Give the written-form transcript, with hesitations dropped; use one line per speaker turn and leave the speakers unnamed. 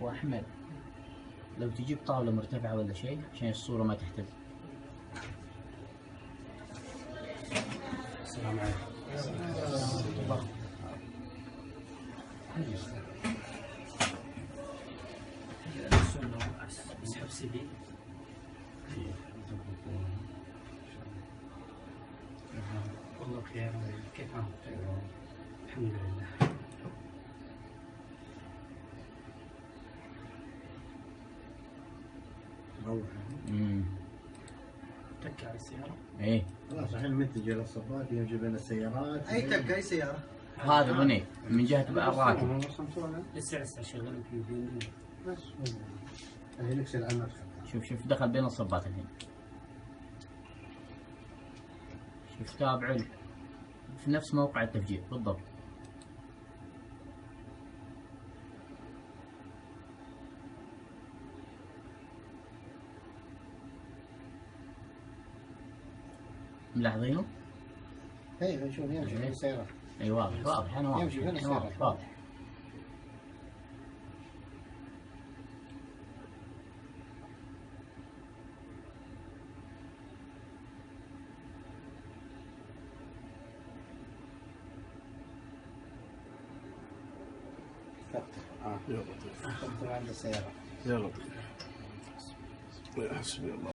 وأحمد لو تجيب طاولة مرتفعة ولا شيء عشان الصورة ما تهتز.
السلام عليكم. اسحب سي في. والله بخير. كيف حالك؟ الحمد لله. تكة على السيارة؟
ايه
خلاص الحين منتج الى الصباط يمشي بين السيارات.
اي تكه اي سياره.
هذا هنا من جهة بقى الراكب.
لسه شغال في
بس هي نكسر على المدخل.
شوف دخل بين الصبات الحين. شوف تابعوا في نفس موقع التفجير بالضبط. ملاحظينه؟
اي شوف يمشي بين السيارات.
اي واضح انا
يمشي بين السيارات.
واضح.
يلا عند السيارات.
يلا حسبي الله.